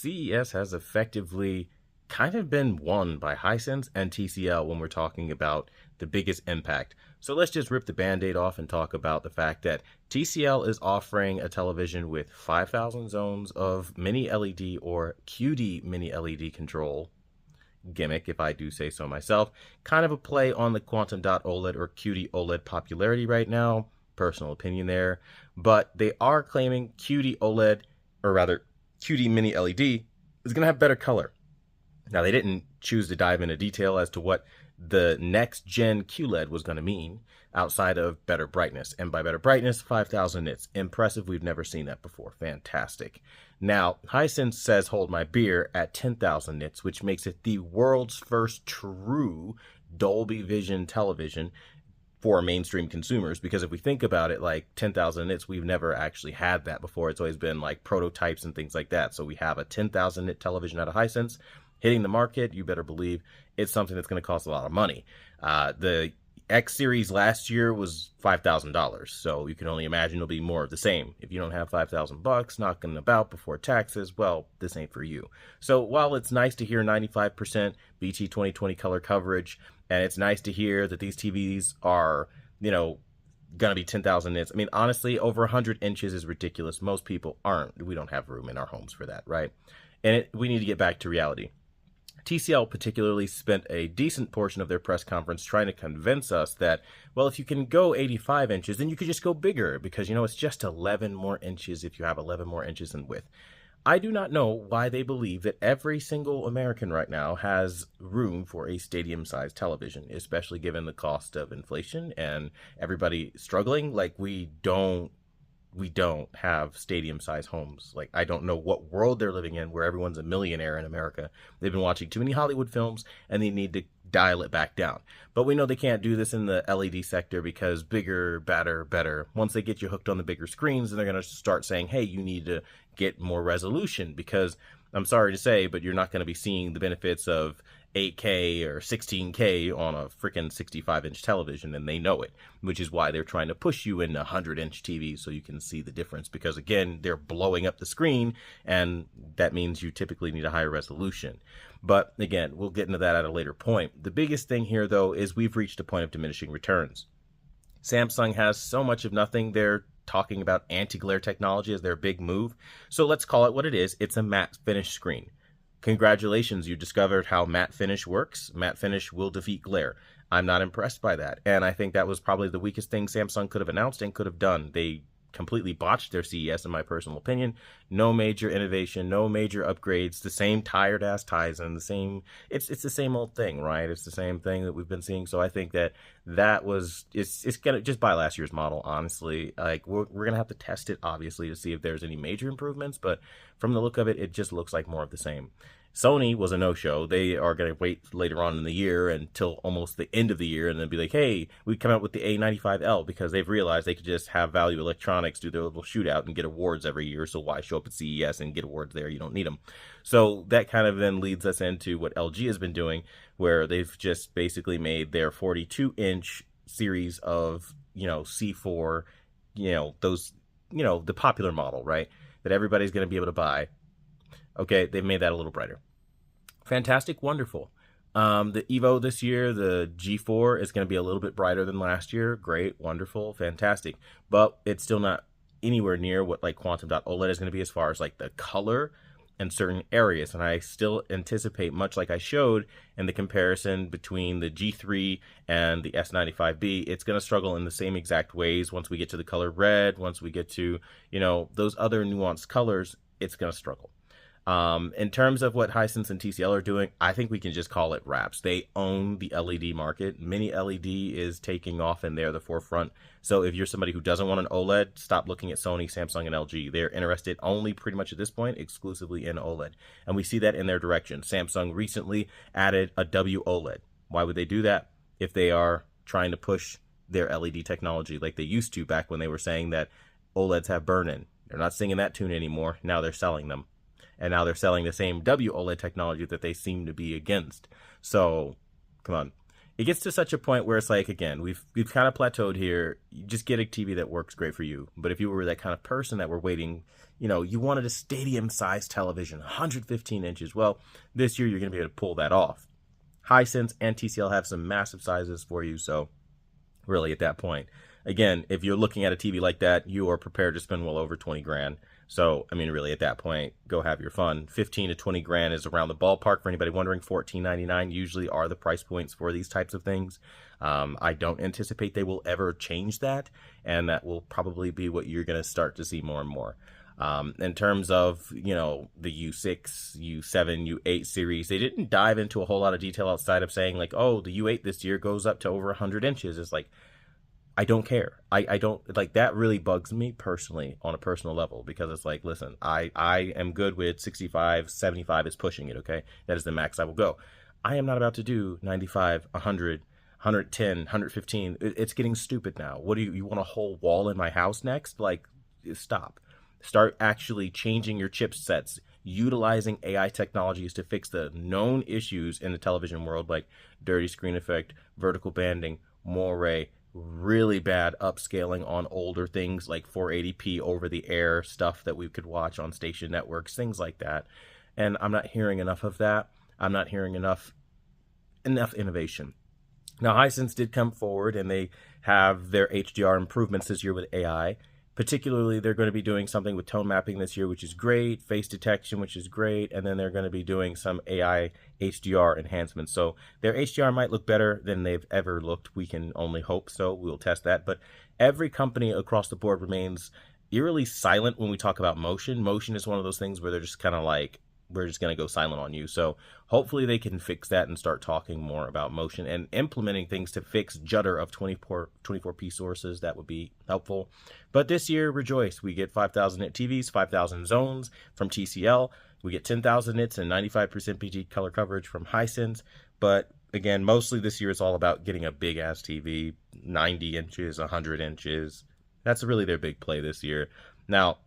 CES has effectively kind of been won by Hisense and TCL when we're talking about the biggest impact. So let's just rip the band-aid off and talk about the fact that TCL is offering a television with 5,000 zones of mini LED or QD mini LED control gimmick, if I do say so myself. Kind of a play on the Quantum Dot OLED or QD OLED popularity right now. Personal opinion there. But they are claiming QD OLED, or rather QD mini LED, is going to have better color. Now, they didn't choose to dive into detail as to what the next gen QLED was going to mean outside of better brightness. And by better brightness, 5,000 nits. Impressive. We've never seen that before. Fantastic. Now, Hisense says hold my beer at 10,000 nits, which makes it the world's first true Dolby Vision television for mainstream consumers. Because if we think about it, like 10,000 nits, we've never actually had that before. It's always been like prototypes and things like that. So we have a 10,000 nit television out of Hisense hitting the market. You better believe it's something that's going to cost a lot of money. The X series last year was $5,000, so you can only imagine it'll be more of the same. If you don't have $5,000 knocking about before taxes, well, this ain't for you. So while it's nice to hear 95% BT 2020 color coverage, and it's nice to hear that these TVs are, gonna be 10,000 nits. I mean, honestly, over 100 inches is ridiculous. Most people aren't. We don't have room in our homes for that, right? And we need to get back to reality. TCL particularly spent a decent portion of their press conference trying to convince us that, well, if you can go 85 inches, then you could just go bigger because, it's just 11 more inches if you have 11 more inches in width. I do not know why they believe that every single American right now has room for a stadium-sized television, especially given the cost of inflation and everybody struggling. Like, we don't have stadium-sized homes. Like, I don't know what world they're living in where everyone's a millionaire in America. They've been watching too many Hollywood films, and they need to dial it back down. But we know they can't do this in the LED sector because bigger, better. Once they get you hooked on the bigger screens, then they're going to start saying, hey, you need to get more resolution because, I'm sorry to say, but you're not going to be seeing the benefits of 8K or 16K on a freaking 65-inch television, and they know it, which is why they're trying to push you into 100-inch TVs so you can see the difference because, again, they're blowing up the screen, and that means you typically need a higher resolution. But, again, we'll get into that at a later point. The biggest thing here, though, is we've reached a point of diminishing returns. Samsung has so much of nothing. They're talking about anti-glare technology as their big move. So let's call it what it is. It's a matte finish screen. Congratulations, you discovered how matte finish works. Matte finish will defeat glare. I'm not impressed by that. And I think that was probably the weakest thing Samsung could have announced and could have done. They completely botched their CES, in my personal opinion. No major innovation, no major upgrades, the same tired ass Tizen, the same, it's the same old thing, right? It's the same thing that we've been seeing. So I think that was, it's gonna just buy last year's model, honestly. Like, we're gonna have to test it, obviously, to see if there's any major improvements, but from the look of it, it just looks like more of the same. Sony was a no-show. They are going to wait later on in the year until almost the end of the year and then be like, hey, we come out with the A95L because they've realized they could just have Value Electronics do their little shootout and get awards every year. So why show up at CES and get awards there? You don't need them. So that kind of then leads us into what LG has been doing, where they've just basically made their 42-inch series of, C4, those, the popular model, right? That everybody's going to be able to buy. Okay, they've made that a little brighter. Fantastic, wonderful. The Evo this year, the G4 is going to be a little bit brighter than last year. Great, wonderful, fantastic. But it's still not anywhere near what like Quantum Dot OLED is going to be as far as like the color in certain areas. And I still anticipate, much like I showed in the comparison between the G3 and the S95B, it's going to struggle in the same exact ways. Once we get to the color red, once we get to, those other nuanced colors, it's going to struggle. In terms of what Hisense and TCL are doing, I think we can just call it wraps. They own the LED market. Mini LED is taking off and they're the forefront. So if you're somebody who doesn't want an OLED, stop looking at Sony, Samsung, and LG. They're interested only pretty much at this point exclusively in OLED. And we see that in their direction. Samsung recently added a WOLED. Why would they do that? If they are trying to push their LED technology like they used to back when they were saying that OLEDs have burn-in. They're not singing that tune anymore. Now they're selling them. And now they're selling the same WOLED technology that they seem to be against. So, come on. it gets to such a point where it's like, again, we've kind of plateaued here. You just get a TV that works great for you. But if you were that kind of person that were waiting, you wanted a stadium-sized television, 115 inches. Well, this year you're going to be able to pull that off. Hisense and TCL have some massive sizes for you, so really at that point, again, if you're looking at a TV like that, you are prepared to spend well over 20 grand. So, I mean, really at that point, go have your fun. 15 to 20 grand is around the ballpark for anybody wondering. $14.99 usually are the price points for these types of things. I don't anticipate they will ever change that, and that will probably be what you're going to start to see more and more. In terms of, the U6, U7, U8 series, they didn't dive into a whole lot of detail outside of saying like, oh, the U8 this year goes up to over 100 inches. It's like, I don't care. I don't like that. Really bugs me personally on a personal level, because it's like, listen, I am good with 65, 75 is pushing it. Okay. That is the max I will go. I am not about to do 95, 100, 110, 115. It's getting stupid now. What do you want a whole wall in my house next? Like, stop. Start actually changing your chipsets, utilizing AI technologies to fix the known issues in the television world, like dirty screen effect, vertical banding, moire, really bad upscaling on older things like 480p over the air stuff that we could watch on station networks, things like that. And I'm not hearing enough of that. I'm not hearing enough innovation. Now, Hisense did come forward and they have their HDR improvements this year with AI. Particularly, they're going to be doing something with tone mapping this year, which is great, face detection, which is great, and then they're going to be doing some AI HDR enhancements. So their HDR might look better than they've ever looked. We can only hope so. We'll test that. But every company across the board remains eerily silent when we talk about motion. Motion is one of those things where they're just kind of like, we're just going to go silent on you. So hopefully they can fix that and start talking more about motion and implementing things to fix judder of 24p sources. That would be helpful. But this year, rejoice. We get 5,000 nit TVs, 5,000 zones from TCL. We get 10,000 nits and 95% PG color coverage from Hisense. But again, mostly this year is all about getting a big ass TV, 90 inches, 100 inches. That's really their big play this year. Now,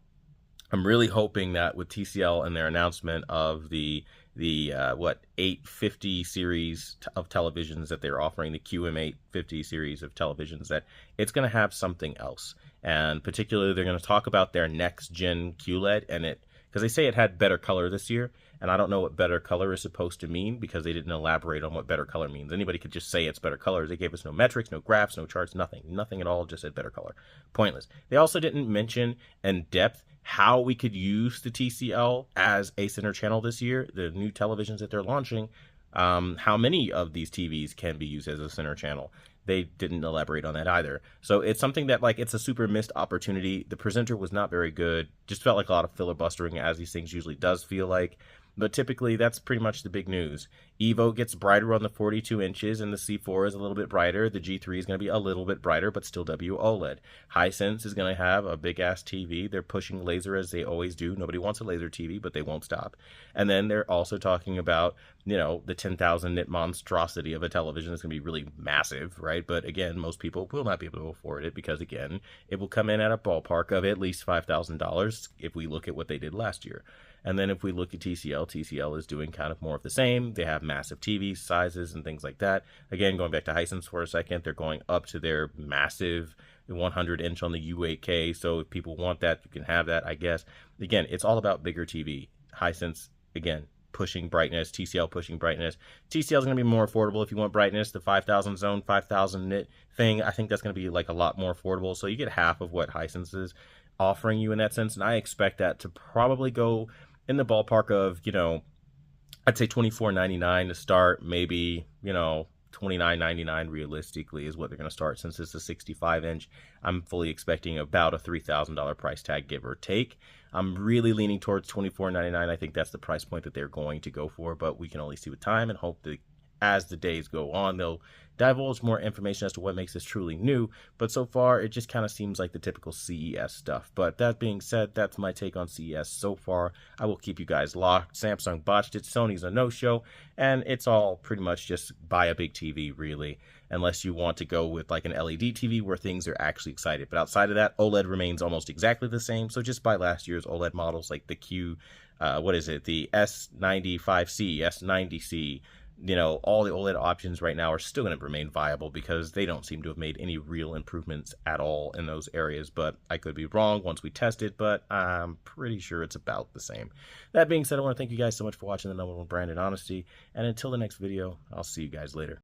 I'm really hoping that with TCL and their announcement of the 850 series of televisions that they're offering, the QM850 series of televisions, that it's going to have something else. And particularly, they're going to talk about their next gen QLED, and because they say it had better color this year, and I don't know what better color is supposed to mean because they didn't elaborate on what better color means. Anybody could just say it's better color. They gave us no metrics, no graphs, no charts, nothing at all, just said better color. Pointless. They also didn't mention in depth how we could use the TCL as a center channel this year, the new televisions that they're launching, how many of these TVs can be used as a center channel. They didn't elaborate on that either. So it's something that, like, it's a super missed opportunity. The presenter was not very good. Just felt like a lot of filibustering, as these things usually does feel like. But typically, that's pretty much the big news. Evo gets brighter on the 42 inches, and the C4 is a little bit brighter. The G3 is going to be a little bit brighter, but still WOLED. Hisense is going to have a big-ass TV. They're pushing laser as they always do. Nobody wants a laser TV, but they won't stop. And then they're also talking about, the 10,000 nit monstrosity of a television is going to be really massive, right? But again, most people will not be able to afford it because, again, it will come in at a ballpark of at least $5,000 if we look at what they did last year. And then if we look at TCL is doing kind of more of the same. They have massive TV sizes and things like that. Again, going back to Hisense for a second, they're going up to their massive 100-inch on the U8K. So if people want that, you can have that, I guess. Again, it's all about bigger TV. Hisense, again, pushing brightness. TCL pushing brightness. TCL is going to be more affordable if you want brightness. The 5,000 zone, 5,000 nit thing, I think that's going to be like a lot more affordable. So you get half of what Hisense is offering you in that sense. And I expect that to probably go in the ballpark of, I'd say $24.99 to start, maybe, $29.99 realistically is what they're going to start. Since it's a 65-inch, I'm fully expecting about a $3,000 price tag, give or take. I'm really leaning towards $24.99. I think that's the price point that they're going to go for, but we can only see with time and hope that as the days go on, they'll divulge more information as to what makes this truly new. But so far, it just kind of seems like the typical CES stuff. But that being said, that's my take on CES so far. I will keep you guys locked. Samsung botched it. Sony's a no-show. And it's all pretty much just buy a big TV, really. Unless you want to go with like an LED TV where things are actually excited. But outside of that, OLED remains almost exactly the same. So just buy last year's OLED models like the the S95C, S90C, all the OLED options right now are still going to remain viable because they don't seem to have made any real improvements at all in those areas. But I could be wrong once we test it, but I'm pretty sure it's about the same. That being said, I want to thank you guys so much for watching the #1 brand in honesty. And until the next video, I'll see you guys later.